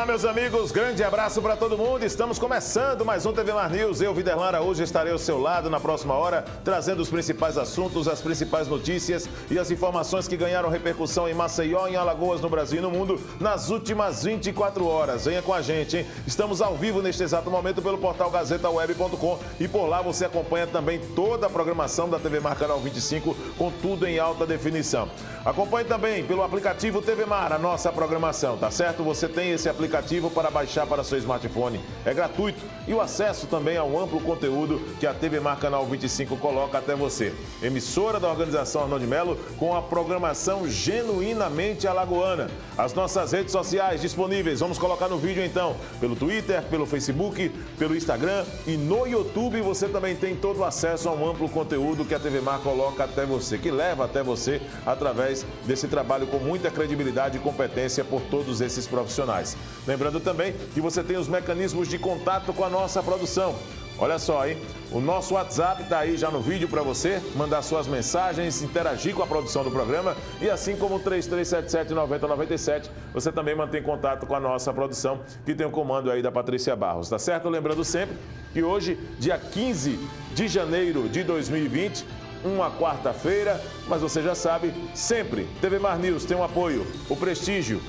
Olá, meus amigos, grande abraço para todo mundo. Estamos começando mais um TV Mar News. Eu, Viderlan Araújo, estarei ao seu lado na próxima hora, trazendo os principais assuntos, as principais notícias e as informações que ganharam repercussão em Maceió, em Alagoas, no Brasil e no mundo nas últimas 24 horas. Venha com a gente, hein? Estamos ao vivo neste exato momento pelo portal gazetaweb.com e por lá você acompanha também toda a programação da TV Mar Canal 25 com tudo em alta definição. Acompanhe também pelo aplicativo TV Mar a nossa programação, tá certo? Você tem esse aplicativo para baixar para seu smartphone. É gratuito e o acesso também ao amplo conteúdo que a TV Mar Canal 25 coloca até você. Emissora da organização Arnaldo de Melo com a programação genuinamente alagoana. As nossas redes sociais disponíveis, vamos colocar no vídeo então, pelo Twitter, pelo Facebook, pelo Instagram e no YouTube você também tem todo o acesso a um amplo conteúdo que a TV Mar coloca até você, que leva até você através desse trabalho com muita credibilidade e competência por todos esses profissionais. Lembrando também que você tem os mecanismos de contato com a nossa produção. Olha só, hein? O nosso WhatsApp está aí já no vídeo para você mandar suas mensagens, interagir com a produção do programa e assim como o 3377-9097, você também mantém contato com a nossa produção, que tem o comando aí da Patrícia Barros, tá certo? Lembrando sempre que hoje, dia 15 de janeiro de 2020, uma quarta-feira, mas você já sabe, sempre TV Mar News tem um apoio, o prestígio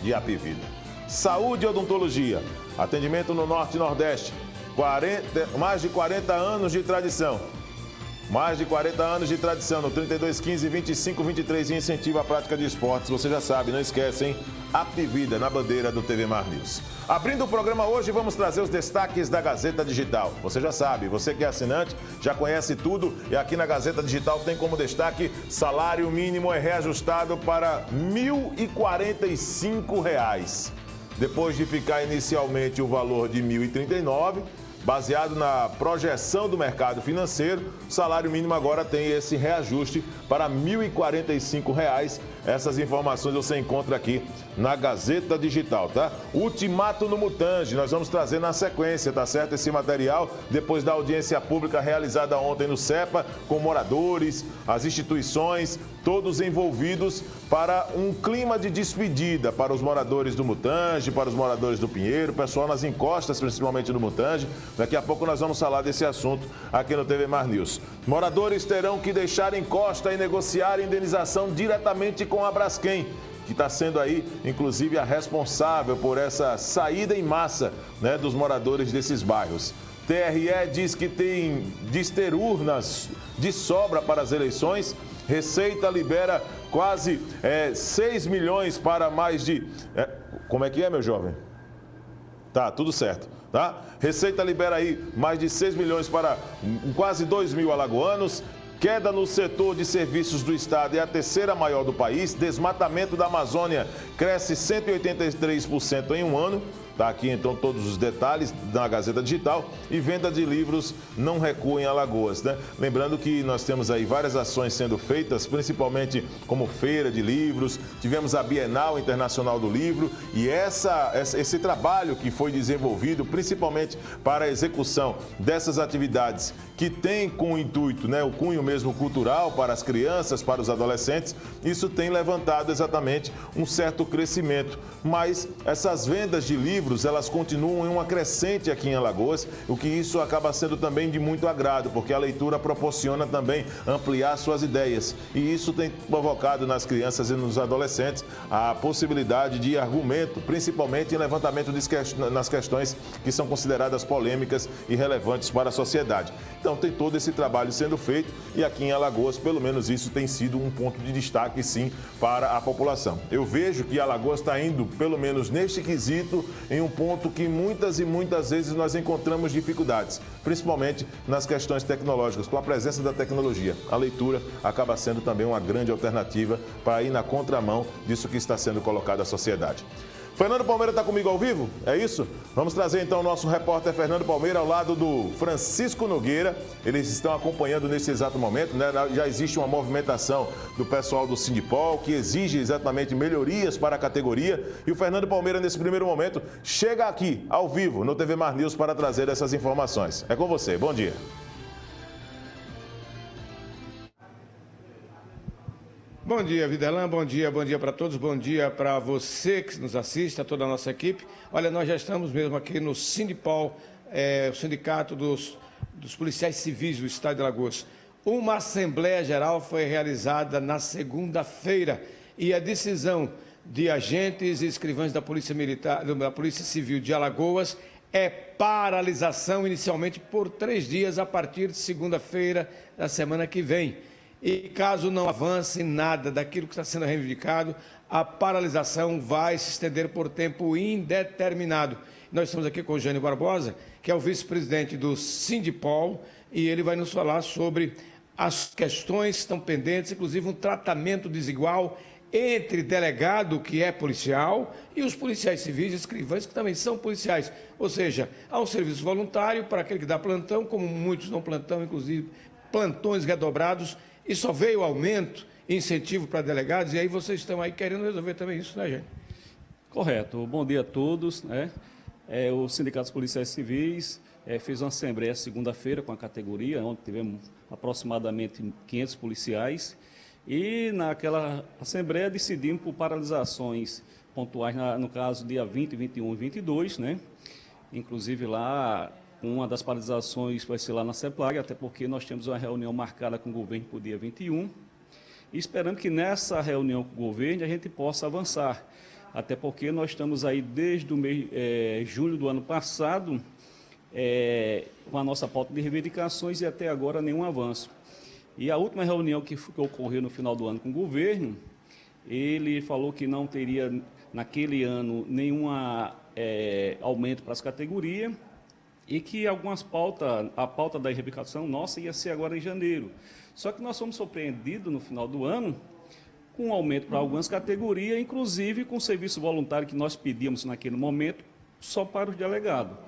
de Apivida. Saúde e odontologia, atendimento no Norte e Nordeste, mais de 40 anos de tradição. Mais de 40 anos de tradição no 3215-2523 e incentiva a prática de esportes. Você já sabe, não esquece, hein? Apivida na bandeira do TV Mar News. Abrindo o programa hoje, vamos trazer os destaques da Gazeta Digital. Você já sabe, você que é assinante, já conhece tudo. E aqui na Gazeta Digital tem como destaque: salário mínimo é reajustado para R$ 1.045. Depois de ficar inicialmente o valor de R$ 1.039, baseado na projeção do mercado financeiro, o salário mínimo agora tem esse reajuste para R$ 1.045. Essas informações você encontra aqui na Gazeta Digital, tá? Ultimato no Mutange, nós vamos trazer na sequência, tá certo? Esse material, depois da audiência pública realizada ontem no CEPA, com moradores, as instituições, todos envolvidos para um clima de despedida para os moradores do Mutange, para os moradores do Pinheiro, pessoal nas encostas, principalmente do Mutange. Daqui a pouco nós vamos falar desse assunto aqui no TV Mar News. Moradores terão que deixar encosta e negociar indenização diretamente com a Braskem, que está sendo aí, inclusive, a responsável por essa saída em massa, né, dos moradores desses bairros. TRE diz que diz ter urnas de sobra para as eleições. Receita libera quase 6 milhões para mais de... como é que é, meu jovem? Tá, tudo certo, tá? Receita libera aí mais de 6 milhões para quase 2 mil alagoanos. Queda no setor de serviços do Estado é a terceira maior do país. Desmatamento da Amazônia cresce 183% em um ano. Está aqui então todos os detalhes na Gazeta Digital. E venda de livros não recua em Alagoas, né? Lembrando que nós temos aí várias ações sendo feitas, principalmente como feira de livros, tivemos a Bienal Internacional do Livro e esse trabalho que foi desenvolvido principalmente para a execução dessas atividades que tem com o intuito, né, o cunho mesmo cultural para as crianças, para os adolescentes, isso tem levantado exatamente um certo crescimento. Mas essas vendas de livros, elas continuam em uma crescente aqui em Alagoas, o que isso acaba sendo também de muito agrado, porque a leitura proporciona também ampliar suas ideias. E isso tem provocado nas crianças e nos adolescentes a possibilidade de argumento, principalmente em levantamento nas questões que são consideradas polêmicas e relevantes para a sociedade. Então tem todo esse trabalho sendo feito e aqui em Alagoas, pelo menos isso tem sido um ponto de destaque, sim, para a população. Eu vejo que Alagoas está indo, pelo menos neste quesito, em um ponto que muitas e muitas vezes nós encontramos dificuldades, principalmente nas questões tecnológicas. Com a presença da tecnologia, a leitura acaba sendo também uma grande alternativa para ir na contramão disso que está sendo colocado à sociedade. Fernando Palmeira está comigo ao vivo? É isso? Vamos trazer então o nosso repórter Fernando Palmeira ao lado do Francisco Nogueira. Eles estão acompanhando nesse exato momento, né? Já existe uma movimentação do pessoal do Sindipol que exige exatamente melhorias para a categoria. E o Fernando Palmeira, nesse primeiro momento, chega aqui, ao vivo, no TV Mar News para trazer essas informações. É com você. Bom dia. Bom dia, Videlan, bom dia para todos, bom dia para você que nos assiste, a toda a nossa equipe. Olha, nós já estamos mesmo aqui no Sindipol, o Sindicato dos Policiais Civis do Estado de Alagoas. Uma Assembleia Geral foi realizada na segunda-feira e a decisão de agentes e escrivães da Polícia Militar, da Polícia Civil de Alagoas é paralisação inicialmente por 3 dias a partir de segunda-feira da semana que vem. E caso não avance nada daquilo que está sendo reivindicado, a paralisação vai se estender por tempo indeterminado. Nós estamos aqui com o Jânio Barbosa, que é o vice-presidente do Sindipol, e ele vai nos falar sobre as questões que estão pendentes, inclusive um tratamento desigual entre delegado, que é policial, e os policiais civis e escrivães, que também são policiais. Ou seja, há um serviço voluntário para aquele que dá plantão, como muitos dão plantão, inclusive plantões redobrados, e só veio aumento, incentivo para delegados, e aí vocês estão aí querendo resolver também isso, né, gente? Correto. Bom dia a todos. O Sindicato dos Policiais Civis fez uma assembleia segunda-feira com a categoria, onde tivemos aproximadamente 500 policiais, e naquela assembleia decidimos por paralisações pontuais, no caso, dia 20, 21 e 22, né? Inclusive lá, uma das paralisações vai ser lá na CEPLAG, até porque nós temos uma reunião marcada com o governo para o dia 21, e esperando que nessa reunião com o governo a gente possa avançar, até porque nós estamos aí desde o mês julho do ano passado com a nossa pauta de reivindicações e até agora nenhum avanço. E a última reunião que ocorreu no final do ano com o governo, ele falou que não teria naquele ano nenhum aumento para as categorias, e que algumas pautas, a pauta da reivindicação nossa ia ser agora em janeiro. Só que nós fomos surpreendidos no final do ano com um aumento para algumas categorias, inclusive com o serviço voluntário que nós pedíamos naquele momento, só para os delegados.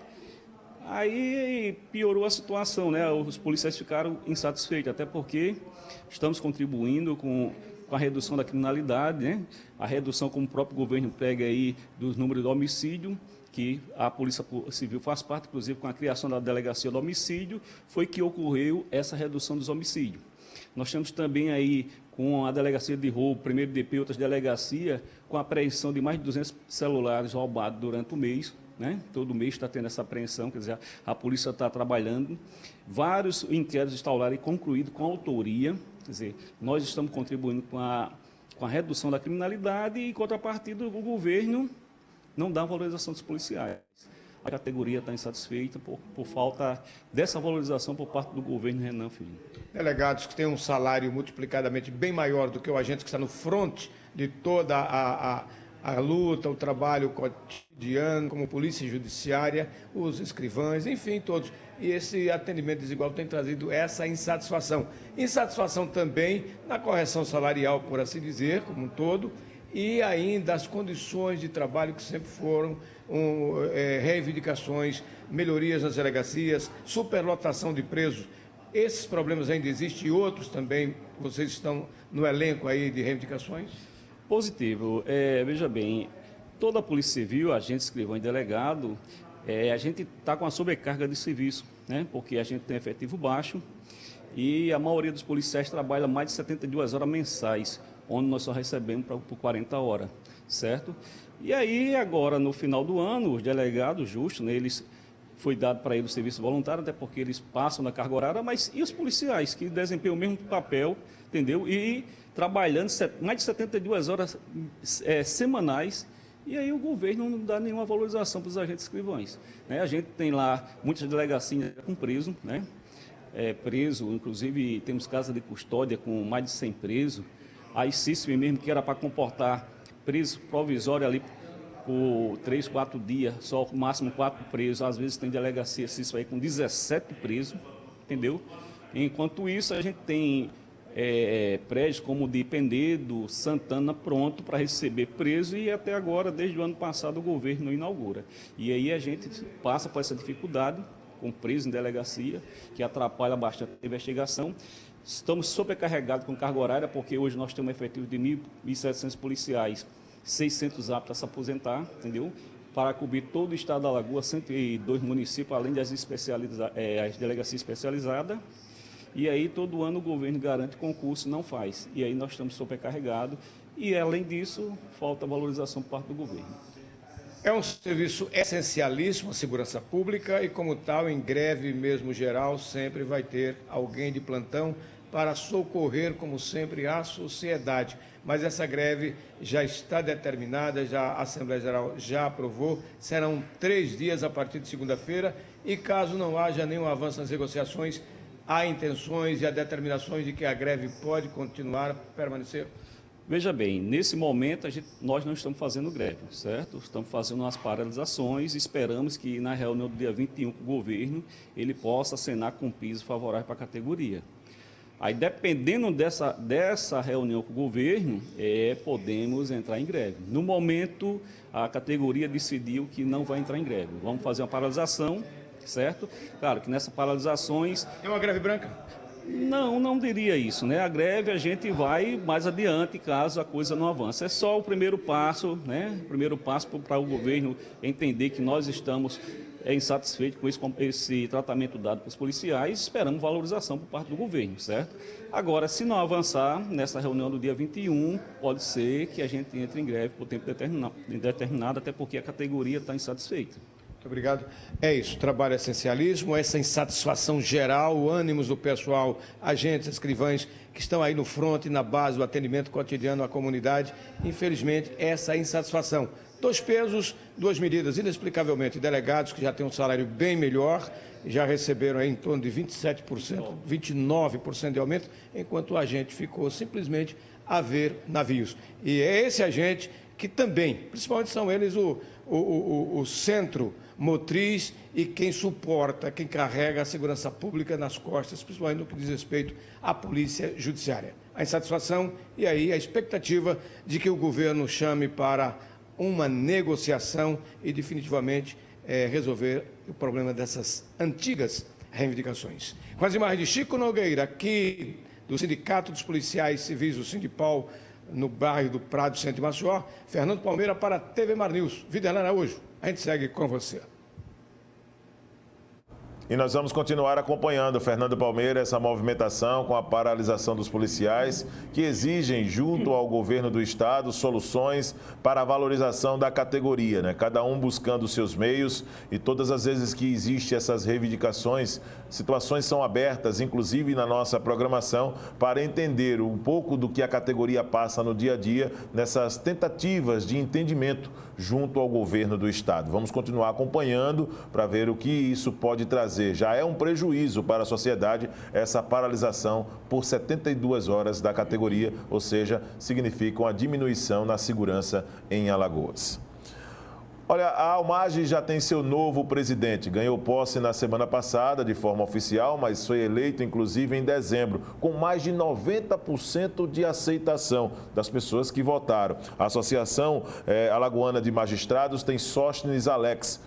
Aí piorou a situação, né? Os policiais ficaram insatisfeitos, até porque estamos contribuindo com a redução da criminalidade, né? A redução, como o próprio governo pega aí, dos números de homicídio, que a Polícia Civil faz parte, inclusive com a criação da Delegacia do Homicídio, foi que ocorreu essa redução dos homicídios. Nós temos também aí, com a Delegacia de Roubo, primeiro DP e outras delegacias, com a apreensão de mais de 200 celulares roubados durante o mês, né? Todo mês está tendo essa apreensão, quer dizer, a polícia está trabalhando. Vários inquéritos instaurados e concluídos com autoria, quer dizer, nós estamos contribuindo com a redução da criminalidade e, em contrapartida, o governo não dá valorização dos policiais. A categoria está insatisfeita por falta dessa valorização por parte do governo Renan Filho. Delegados que têm um salário multiplicadamente bem maior do que o agente que está no fronte de toda a luta, o trabalho cotidiano, como polícia judiciária, os escrivães, enfim, todos. E esse atendimento desigual tem trazido essa insatisfação. Insatisfação também na correção salarial, por assim dizer, como um todo, e ainda as condições de trabalho que sempre foram reivindicações, melhorias nas delegacias, superlotação de presos. Esses problemas ainda existem e outros também, vocês estão no elenco aí de reivindicações? Positivo. Veja bem, toda a Polícia Civil, agente, escrivão e delegado, a gente está com a sobrecarga de serviço, né? Porque a gente tem efetivo baixo e a maioria dos policiais trabalha mais de 72 horas mensais, onde nós só recebemos por 40 horas, certo? E aí, agora, no final do ano, os delegados justos, né, foi dado para eles o serviço voluntário, até porque eles passam na carga horária, mas e os policiais, que desempenham o mesmo papel, entendeu? E trabalhando mais de 72 horas semanais, e aí o governo não dá nenhuma valorização para os agentes escrivães, né? A gente tem lá muitas delegacias com preso, né? Preso, inclusive temos casa de custódia com mais de 100 presos. A ICISP mesmo, que era para comportar preso provisório ali por 3, 4 dias, só o máximo 4 presos, às vezes tem delegacia ICISP aí com 17 presos, entendeu? Enquanto isso, a gente tem prédios como o de Pendedo, Santana, pronto para receber preso, e até agora, desde o ano passado, o governo não inaugura. E aí a gente passa por essa dificuldade com preso em delegacia, que atrapalha bastante a investigação. Estamos sobrecarregados com carga horária, porque hoje nós temos um efetivo de 1.700 policiais, 600 aptos a se aposentar, entendeu? Para cobrir todo o estado da Alagoas, 102 municípios, além das as delegacias especializadas. E aí todo ano o governo garante concurso e não faz. E aí nós estamos sobrecarregados e, além disso, falta valorização por parte do governo. É um serviço essencialíssimo, a segurança pública, e como tal, em greve mesmo geral, sempre vai ter alguém de plantão para socorrer, como sempre, a sociedade. Mas essa greve já está determinada, a Assembleia Geral já aprovou, serão 3 dias a partir de segunda-feira, e caso não haja nenhum avanço nas negociações, há intenções e há determinações de que a greve pode continuar, permanecer? Veja bem, nesse momento nós não estamos fazendo greve, certo? Estamos fazendo umas paralisações, esperamos que na reunião do dia 21 com o governo ele possa acenar com piso favorável para a categoria. Aí, dependendo dessa reunião com o governo, podemos entrar em greve. No momento, a categoria decidiu que não vai entrar em greve. Vamos fazer uma paralisação, certo? Claro que nessas paralisações... É uma greve branca? Não diria isso, né? A greve a gente vai mais adiante caso a coisa não avance. É só o primeiro passo, né? O primeiro passo para o governo entender que nós estamos insatisfeitos com esse tratamento dado para os policiais, esperamos valorização por parte do governo, certo? Agora, se não avançar nessa reunião do dia 21, pode ser que a gente entre em greve por tempo determinado, até porque a categoria está insatisfeita. Muito obrigado. É isso, trabalho essencialismo, essa insatisfação geral, o ânimo do pessoal, agentes, escrivães que estão aí no fronte, na base do atendimento cotidiano à comunidade. Infelizmente, essa insatisfação. 2 pesos, 2 medidas, inexplicavelmente. Delegados que já têm um salário bem melhor, já receberam aí em torno de 27%, 29% de aumento, enquanto o agente ficou simplesmente a ver navios. E é esse agente que também, principalmente são eles o centro motriz e quem suporta, quem carrega a segurança pública nas costas, principalmente no que diz respeito à polícia judiciária. A insatisfação e aí a expectativa de que o governo chame para uma negociação e definitivamente resolver o problema dessas antigas reivindicações. Com as imagens de Chico Nogueira, aqui do Sindicato dos Policiais Civis, o Sindipol, no bairro do Prado, Centro de Maceió, Fernando Palmeira para a TV Mar News. Viderlan Araújo, a gente segue com você. E nós vamos continuar acompanhando, Fernando Palmeira, essa movimentação com a paralisação dos policiais que exigem, junto ao governo do estado, soluções para a valorização da categoria, né? Cada um buscando os seus meios e todas as vezes que existem essas reivindicações, situações são abertas, inclusive na nossa programação, para entender um pouco do que a categoria passa no dia a dia nessas tentativas de entendimento junto ao governo do estado. Vamos continuar acompanhando para ver o que isso pode trazer. Já é um prejuízo para a sociedade essa paralisação por 72 horas da categoria, ou seja, significa uma diminuição na segurança em Alagoas. Olha, a Almagre já tem seu novo presidente. Ganhou posse na semana passada de forma oficial, mas foi eleito inclusive em dezembro, com mais de 90% de aceitação das pessoas que votaram. A Associação Alagoana de Magistrados tem Sóstenes Alex,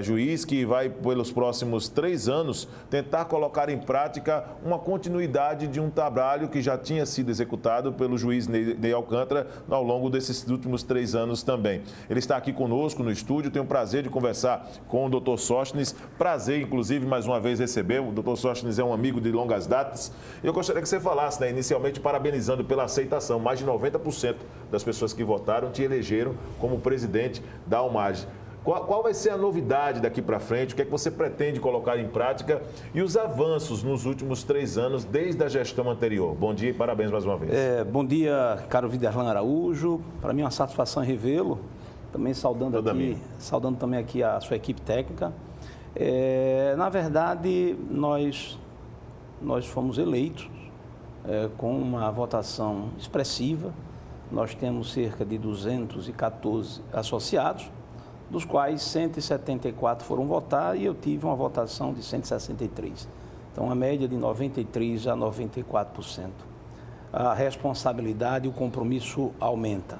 juiz que vai, pelos próximos 3 anos, tentar colocar em prática uma continuidade de um trabalho que já tinha sido executado pelo juiz Ney Alcântara ao longo desses últimos 3 anos também. Ele está aqui conosco no estúdio, tenho o prazer de conversar com o doutor Sóstenes. Prazer, inclusive, mais uma vez receber. O doutor Sóstenes é um amigo de longas datas. Eu gostaria que você falasse, inicialmente, parabenizando pela aceitação. Mais de 90% das pessoas que votaram te elegeram como presidente da Almagre. Qual vai ser a novidade daqui para frente? O que é que você pretende colocar em prática? E os avanços nos últimos 3 anos, desde a gestão anterior? Bom dia e parabéns mais uma vez. Bom dia, caro Viderlan Araújo. Para mim é uma satisfação revê-lo. Também saudando também aqui a sua equipe técnica. Na verdade, nós fomos eleitos com uma votação expressiva. Nós temos cerca de 214 associados, dos quais 174 foram votar e eu tive uma votação de 163. Então, a média de 93% a 94%. A responsabilidade e o compromisso aumenta.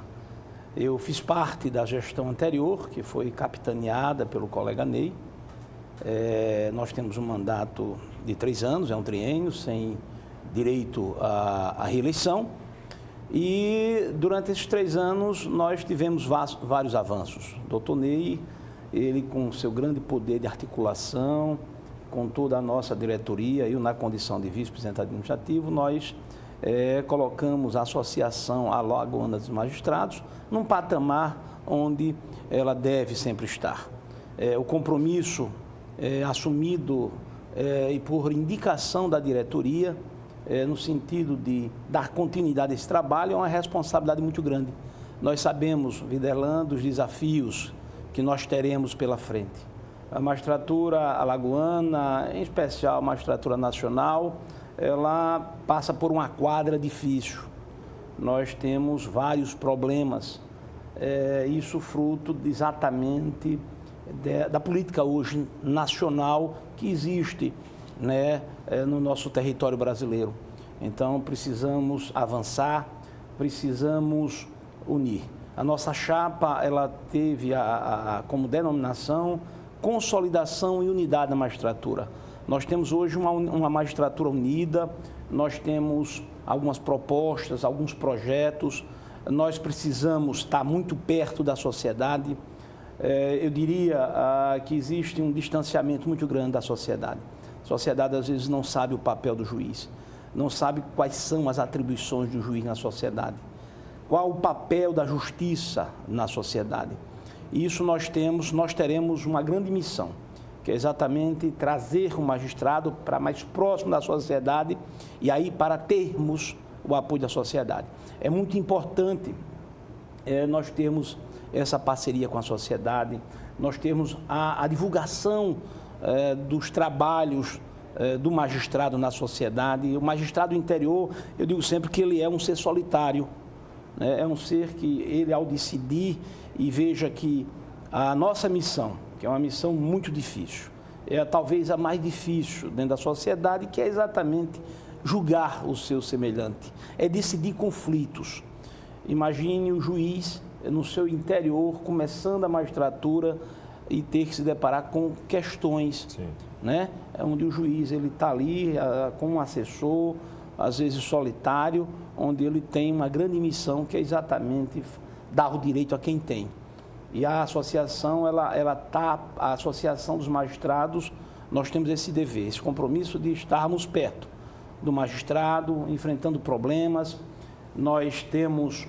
Eu fiz parte da gestão anterior, que foi capitaneada pelo colega Ney. Nós temos um mandato de 3 anos, é um triênio, sem direito à reeleição. E durante esses 3 anos nós tivemos vários avanços. O doutor Ney, ele com seu grande poder de articulação, com toda a nossa diretoria, eu na condição de vice-presidente administrativo, nós colocamos a Associação Alagoana dos Magistrados num patamar onde ela deve sempre estar. O compromisso assumido e por indicação da diretoria, no sentido de dar continuidade a esse trabalho, é uma responsabilidade muito grande. Nós sabemos, Viderlan, dos desafios que nós teremos pela frente. A magistratura alagoana, em especial a magistratura nacional, ela passa por uma quadra difícil. Nós temos vários problemas, isso fruto exatamente da política hoje nacional que existe, né, no nosso território brasileiro. Então, precisamos avançar, precisamos unir. A nossa chapa, ela teve como denominação consolidação e unidade da magistratura. Nós temos hoje uma magistratura unida, nós temos algumas propostas, alguns projetos, nós precisamos estar muito perto da sociedade. Eu diria que existe um distanciamento muito grande da sociedade. A sociedade, às vezes, não sabe o papel do juiz, não sabe quais são as atribuições do juiz na sociedade, qual o papel da justiça na sociedade. E isso nós teremos uma grande missão, que é exatamente trazer o magistrado para mais próximo da sociedade e aí para termos o apoio da sociedade. É muito importante nós termos essa parceria com a sociedade, nós termos a divulgação dos trabalhos do magistrado na sociedade. O magistrado interior, eu digo sempre que ele é um ser solitário, né? É um ser que ele, ao decidir, e veja que a nossa missão, que é uma missão muito difícil, é talvez a mais difícil dentro da sociedade, que é exatamente julgar o seu semelhante, é decidir conflitos. Imagine o juiz no seu interior, começando a magistratura e ter que se deparar com questões, né? Onde o juiz está ali com um assessor, às vezes solitário, onde ele tem uma grande missão, que é exatamente dar o direito a quem tem. E a associação, a Associação dos Magistrados, nós temos esse dever, esse compromisso de estarmos perto do magistrado, enfrentando problemas. Nós temos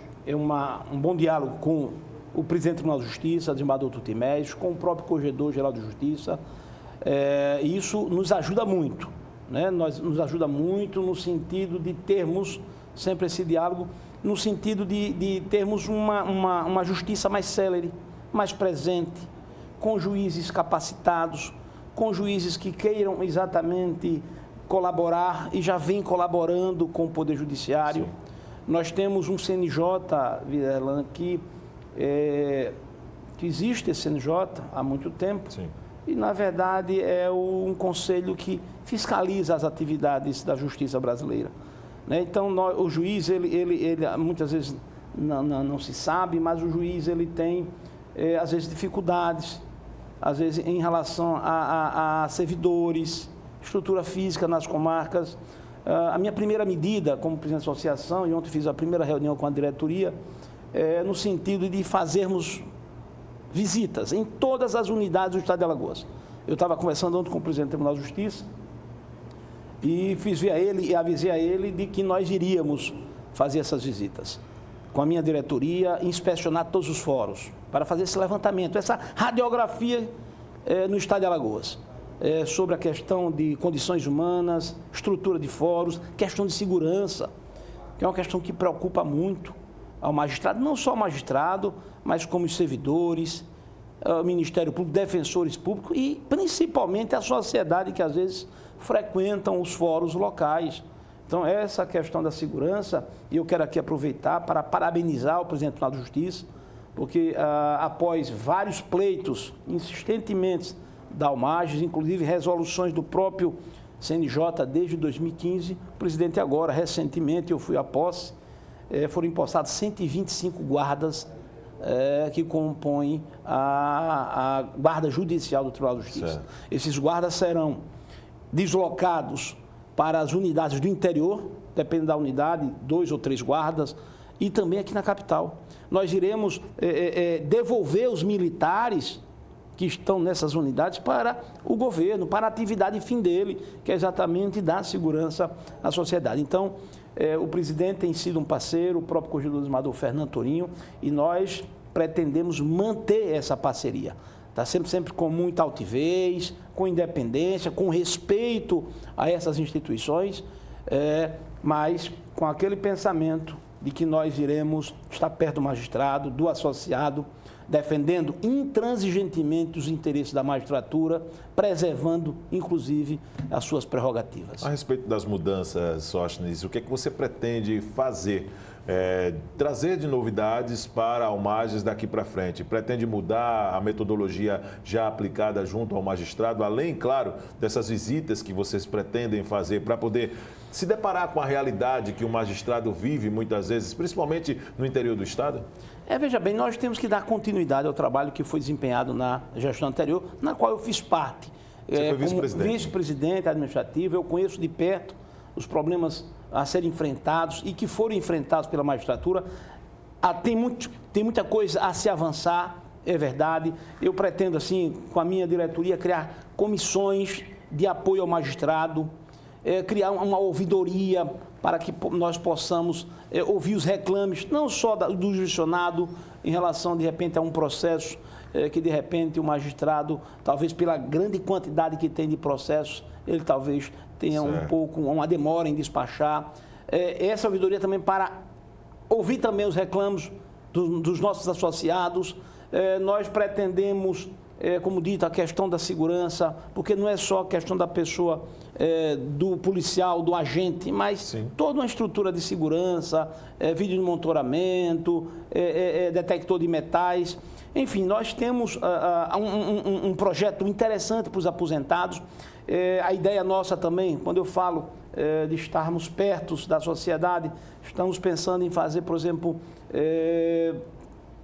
um bom diálogo com o presidente do Tribunal de Justiça, desembargador Tutimés, com o próprio Corregedor-Geral de Justiça. E isso nos ajuda muito, né? Nos ajuda muito no sentido de termos sempre esse diálogo, no sentido de termos uma justiça mais célere, mais presente, com juízes capacitados, com juízes que queiram exatamente colaborar e já vêm colaborando com o Poder Judiciário. Sim. Nós temos um CNJ, Viderlan, que existe esse CNJ há muito tempo. Sim. E, na verdade, é um conselho que fiscaliza as atividades da justiça brasileira, né? Então, o juiz, ele muitas vezes não se sabe, mas o juiz ele tem, às vezes, dificuldades, às vezes, em relação a servidores, estrutura física nas comarcas. A minha primeira medida como presidente da associação, e ontem fiz a primeira reunião com a diretoria, no sentido de fazermos visitas em todas as unidades do Estado de Alagoas. Eu estava conversando ontem com o presidente do Tribunal de Justiça e avisei a ele de que nós iríamos fazer essas visitas com a minha diretoria, inspecionar todos os fóruns, para fazer esse levantamento, essa radiografia no Estado de Alagoas, sobre a questão de condições humanas, estrutura de fóruns, questão de segurança, que é uma questão que preocupa muito ao magistrado, não só ao magistrado, mas como os servidores, o Ministério Público, defensores públicos e principalmente a sociedade que às vezes frequentam os fóruns locais. Então, essa questão da segurança, e eu quero aqui aproveitar para parabenizar o presidente do Tribunal de Justiça, porque após vários pleitos insistentemente da Almages, inclusive resoluções do próprio CNJ desde 2015, o presidente agora, recentemente, eu fui à posse, foram empossados 125 guardas que compõem a Guarda Judicial do Tribunal de Justiça. Certo. Esses guardas serão deslocados para as unidades do interior, dependendo da unidade, 2 ou 3 guardas, e também aqui na capital. Nós iremos devolver os militares que estão nessas unidades para o governo, para a atividade fim dele, que é exatamente dar segurança à sociedade. Então, o presidente tem sido um parceiro, o próprio corregedor-desembargador Fernando Tourinho, e nós pretendemos manter essa parceria. Está sempre com muita altivez, com independência, com respeito a essas instituições, mas com aquele pensamento de que nós iremos estar perto do magistrado, do associado, defendendo intransigentemente os interesses da magistratura, preservando, inclusive, as suas prerrogativas. A respeito das mudanças, Sóstenes, o que é que você pretende fazer? Trazer de novidades para a Almages daqui para frente? Pretende mudar a metodologia já aplicada junto ao magistrado, além, claro, dessas visitas que vocês pretendem fazer para poder se deparar com a realidade que o magistrado vive muitas vezes, principalmente no interior do Estado? Veja bem, nós temos que dar continuidade ao trabalho que foi desempenhado na gestão anterior, na qual eu fiz parte. Você foi vice-presidente? Como vice-presidente administrativo, eu conheço de perto os problemas a serem enfrentados e que foram enfrentados pela magistratura. Tem muita coisa a se avançar, é verdade. Eu pretendo, assim, com a minha diretoria, criar comissões de apoio ao magistrado, criar uma ouvidoria para que nós possamos ouvir os reclames, não só do jurisdicionado em relação, de repente, a um processo que, de repente, o magistrado, talvez pela grande quantidade que tem de processos, ele talvez tenha uma demora em despachar. Essa ouvidoria também para ouvir também os reclamos dos nossos associados. Nós pretendemos, como dito, a questão da segurança, porque não é só a questão da pessoa, do policial, do agente, mas toda uma estrutura de segurança, vídeo de monitoramento, detector de metais. Enfim, nós temos um projeto interessante para os aposentados. A ideia nossa também, quando eu falo de estarmos perto da sociedade, estamos pensando em fazer, por exemplo,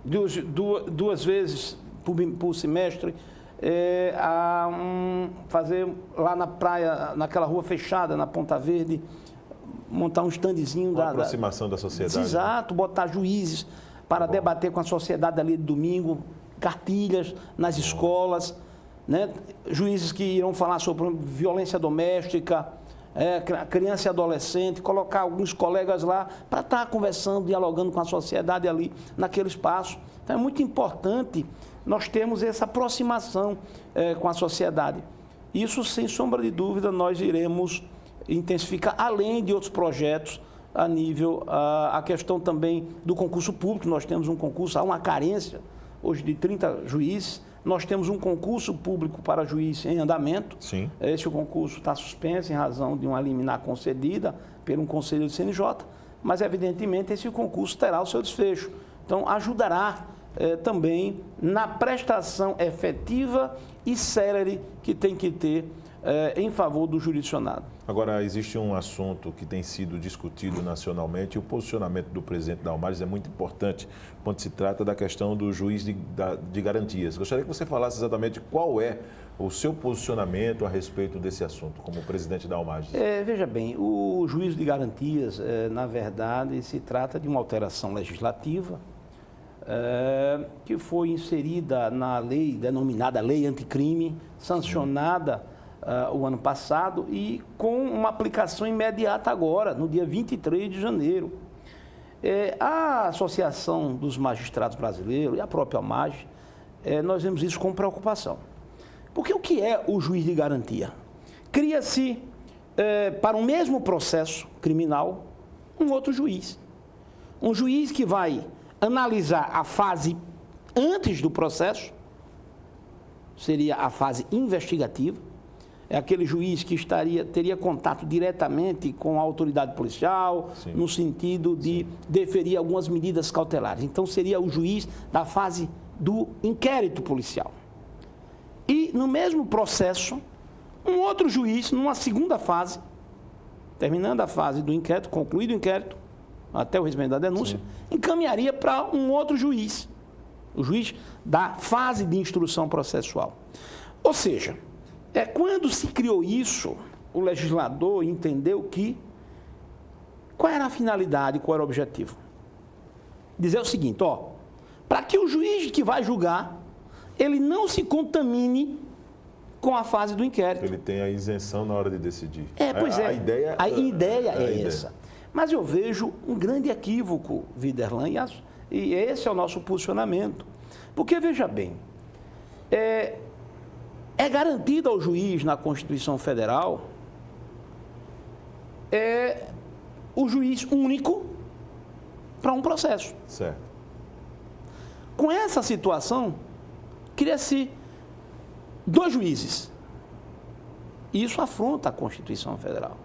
duas vezes por semestre, fazer lá na praia, naquela rua fechada, na Ponta Verde, montar um standzinho da aproximação da sociedade. Exato, botar juízes para debater com a sociedade ali de domingo, cartilhas nas escolas, né? Juízes que irão falar sobre violência doméstica, criança e adolescente, colocar alguns colegas lá para estar conversando, dialogando com a sociedade ali naquele espaço. Então é muito importante nós termos essa aproximação com a sociedade. Isso, sem sombra de dúvida, nós iremos intensificar, além de outros projetos a nível, a questão também do concurso público. Nós temos um concurso, há uma carência hoje de 30 juízes. Nós temos um concurso público para juiz em andamento. Sim. Esse concurso está suspenso em razão de uma liminar concedida por um conselho do CNJ, mas, evidentemente, esse concurso terá o seu desfecho. Então, ajudará também na prestação efetiva e célere que tem que ter em favor do jurisdicionado. Agora, existe um assunto que tem sido discutido nacionalmente e o posicionamento do presidente da Almages é muito importante quando se trata da questão do juiz de garantias. Gostaria que você falasse exatamente qual é o seu posicionamento a respeito desse assunto, como presidente da Almages. Veja bem, o juiz de garantias, na verdade, se trata de uma alteração legislativa que foi inserida na lei, denominada Lei Anticrime, sancionada o ano passado e com uma aplicação imediata agora, no dia 23 de janeiro. A Associação dos Magistrados Brasileiros e a própria Almages, nós vemos isso com preocupação. Porque o que é o juiz de garantia? Cria-se, para o mesmo processo criminal, um outro juiz. Um juiz que vai analisar a fase antes do processo, seria a fase investigativa. É aquele juiz que teria contato diretamente com a autoridade policial, sim, no sentido de deferir algumas medidas cautelares. Então, seria o juiz da fase do inquérito policial. E, no mesmo processo, um outro juiz, numa segunda fase, terminando a fase do inquérito, concluído o inquérito, até o recebimento da denúncia, sim, encaminharia para um outro juiz, o juiz da fase de instrução processual. Ou seja, quando se criou isso, o legislador entendeu que qual era a finalidade, qual era o objetivo? Dizer o seguinte, para que o juiz que vai julgar, ele não se contamine com a fase do inquérito. Ele tem a isenção na hora de decidir. Pois é. A ideia é essa. Mas eu vejo um grande equívoco, Viderlan, e esse é o nosso posicionamento. Porque, veja bem, é garantido ao juiz na Constituição Federal o juiz único para um processo. Certo. Com essa situação, cria-se 2 juízes. Isso afronta a Constituição Federal.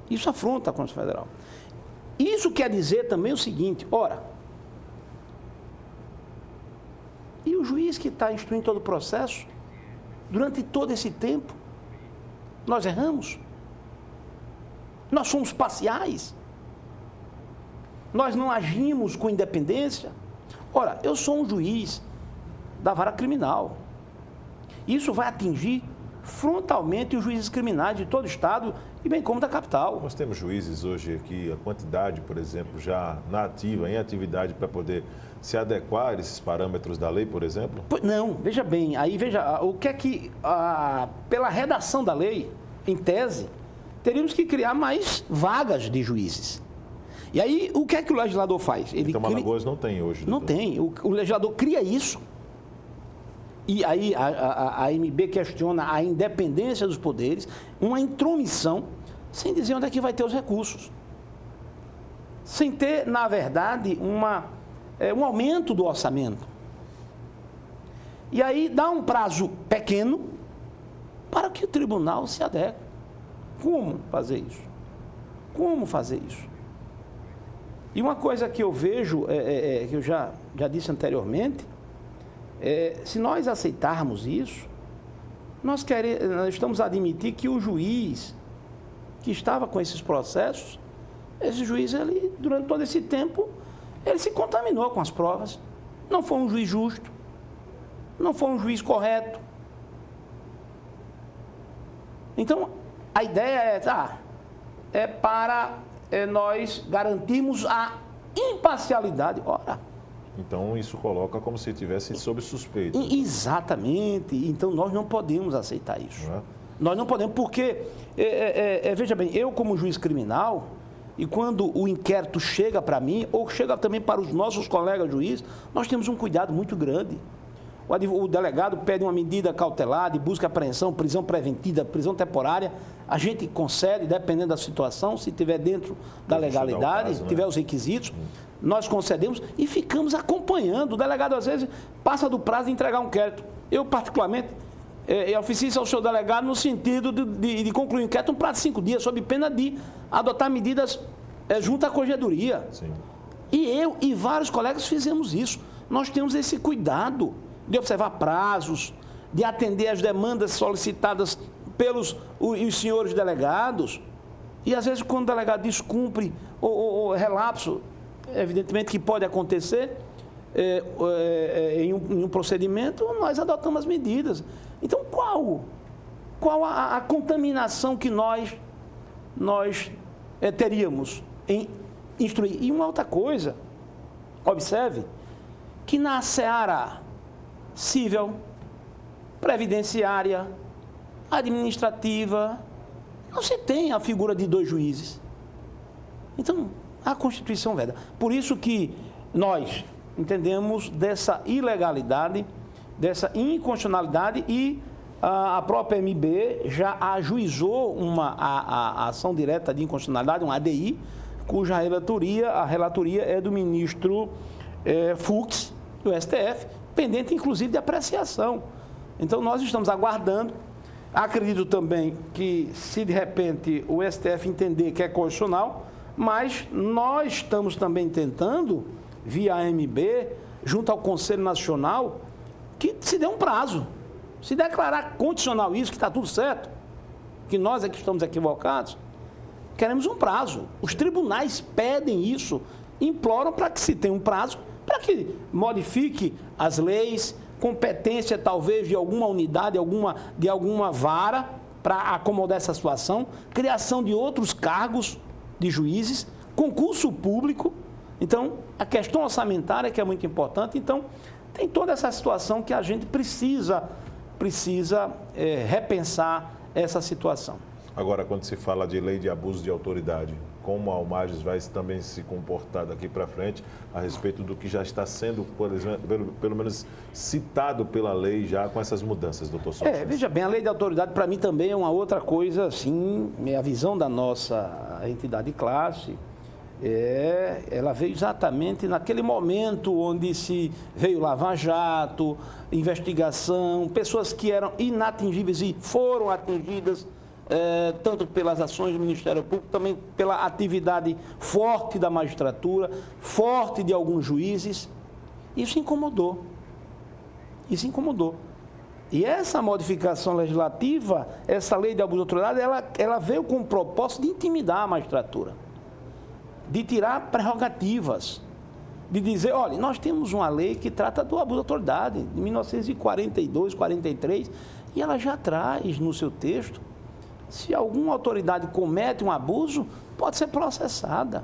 Isso afronta a Constituição Federal. Isso quer dizer também o seguinte, ora, e o juiz que está instruindo todo o processo, durante todo esse tempo, nós erramos? Nós somos parciais? Nós não agimos com independência? Ora, eu sou um juiz da vara criminal. Isso vai atingir frontalmente os juízes criminais de todo o estado e bem como da capital. Nós temos juízes hoje aqui, a quantidade, por exemplo, já na ativa, em atividade para poder se adequar a esses parâmetros da lei, por exemplo? Não, veja bem, aí veja, o que é que, pela redação da lei, em tese, teríamos que criar mais vagas de juízes. E aí, o que é que o legislador faz? Então, Alagoas não tem hoje. Não tem, o legislador cria isso. E aí a AMB questiona a independência dos poderes, uma intromissão, sem dizer onde é que vai ter os recursos. Sem ter, na verdade, um aumento do orçamento. E aí dá um prazo pequeno para que o tribunal se adeque. Como fazer isso? Como fazer isso? E uma coisa que eu vejo, que eu já disse anteriormente, se nós aceitarmos isso, nós estamos a admitir que o juiz que estava com esses processos, esse juiz, ele, durante todo esse tempo, ele se contaminou com as provas. Não foi um juiz justo, não foi um juiz correto. Então, a ideia é para nós garantirmos a imparcialidade. Ora, então, isso coloca como se estivesse sob suspeita. Exatamente. Então, nós não podemos aceitar isso. Não é? Nós não podemos, porque, veja bem, eu como juiz criminal, e quando o inquérito chega para mim, ou chega também para os nossos colegas juízes, nós temos um cuidado muito grande. O delegado pede uma medida cautelar de busca e apreensão, prisão preventiva, prisão temporária. A gente concede, dependendo da situação, se estiver dentro da legalidade, se tiver os requisitos, nós concedemos e ficamos acompanhando. O delegado, às vezes, passa do prazo de entregar um inquérito. Eu, particularmente, oficio ao senhor delegado no sentido de concluir o inquérito um prazo de 5 dias, sob pena de adotar medidas junto à corregedoria. Sim. E eu e vários colegas fizemos isso. Nós temos esse cuidado de observar prazos, de atender às demandas solicitadas pelos os senhores delegados. E, às vezes, quando o delegado descumpre ou relapso, evidentemente que pode acontecer em um procedimento, nós adotamos as medidas. Então, qual a contaminação que nós teríamos em instruir? E uma outra coisa, observe que na seara civil, previdenciária, administrativa, não se tem a figura de 2 juízes. Então, a Constituição veda. Por isso que nós entendemos dessa ilegalidade, dessa inconstitucionalidade, e a própria MB já ajuizou a ação direta de inconstitucionalidade, uma ADI, cuja a relatoria é do ministro Fux, do STF, pendente inclusive de apreciação. Então, nós estamos aguardando. Acredito também que, se de repente o STF entender que é constitucional, mas nós estamos também tentando, via AMB, junto ao Conselho Nacional, que se dê um prazo. Se declarar condicional isso, que está tudo certo, que nós é que estamos equivocados, queremos um prazo. Os tribunais pedem isso, imploram para que se tenha um prazo, para que modifique as leis, competência talvez de alguma unidade, de alguma vara, para acomodar essa situação, criação de outros cargos de juízes, concurso público. Então, a questão orçamentária que é muito importante. Então, tem toda essa situação que a gente precisa repensar essa situação. Agora, quando se fala de lei de abuso de autoridade, como a Almages vai também se comportar daqui para frente a respeito do que já está sendo, por exemplo, pelo menos citado pela lei já com essas mudanças, doutor Sócrates? Veja bem, a lei de autoridade para mim também é uma outra coisa, assim, a visão da nossa entidade de classe, ela veio exatamente naquele momento onde se veio Lava Jato, investigação, pessoas que eram inatingíveis e foram atingidas, tanto pelas ações do Ministério Público, também pela atividade forte da magistratura, forte de alguns juízes. Isso incomodou. E essa modificação legislativa, essa lei de abuso de autoridade, ela veio com o propósito de intimidar a magistratura, de tirar prerrogativas, de dizer, olha, nós temos uma lei que trata do abuso de autoridade, de 1942, 43, e ela já traz no seu texto, se alguma autoridade comete um abuso, pode ser processada.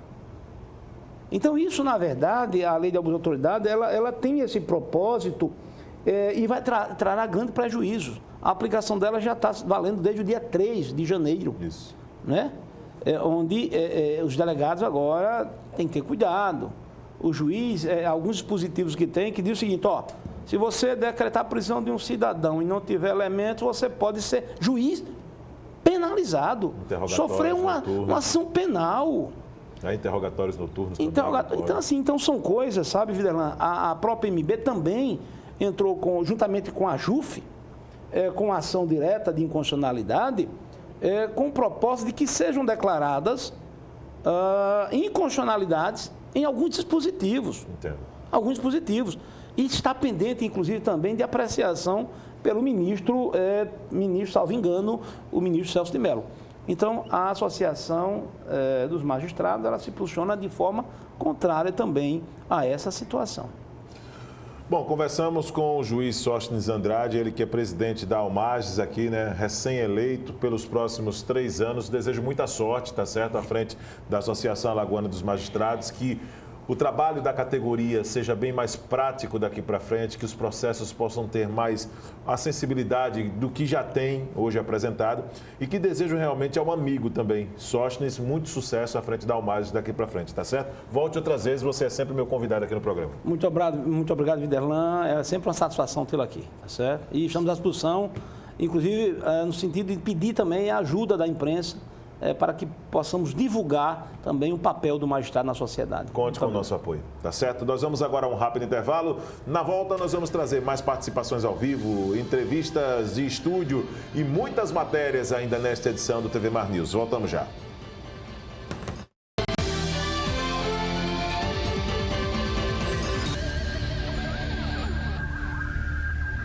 Então, isso, na verdade, a lei de abuso de autoridade, ela tem esse propósito e vai trará grande prejuízo. A aplicação dela já está valendo desde o dia 3 de janeiro. Isso. Né? Onde os delegados agora têm que ter cuidado. O juiz, alguns dispositivos que tem, que diz o seguinte, ó, se você decretar a prisão de um cidadão e não tiver elementos, você pode ser juiz penalizado, sofrer uma ação penal. Interrogatórios noturnos também. Então são coisas, sabe, Viderlan? A própria MB também entrou juntamente com a JUF, com a ação direta de inconstitucionalidade, com o propósito de que sejam declaradas inconstitucionalidades em alguns dispositivos. Entendo. Alguns dispositivos. E está pendente, inclusive, também de apreciação pelo ministro, salvo engano, o ministro Celso de Mello. Então, a Associação dos Magistrados, ela se posiciona de forma contrária também a essa situação. Bom, conversamos com o juiz Sóstenes Andrade, ele que é presidente da Almages aqui, né, recém-eleito pelos próximos 3 anos. Desejo muita sorte, tá certo, à frente da Associação Alagoana dos Magistrados, que o trabalho da categoria seja bem mais prático daqui para frente, que os processos possam ter mais a sensibilidade do que já tem hoje apresentado e que desejo realmente ao amigo também, Sóstenes, muito sucesso à frente da Almages daqui para frente, tá certo? Volte outras vezes, você é sempre meu convidado aqui no programa. Muito obrigado, Viderlan, é sempre uma satisfação tê-lo aqui, tá certo? E estamos à disposição, inclusive no sentido de pedir também a ajuda da imprensa, para que possamos divulgar também o papel do magistrado na sociedade. Conte com o nosso apoio, tá certo? Nós vamos agora a um rápido intervalo. Na volta nós vamos trazer mais participações ao vivo, entrevistas de estúdio e muitas matérias ainda nesta edição do TV Mar News. Voltamos já.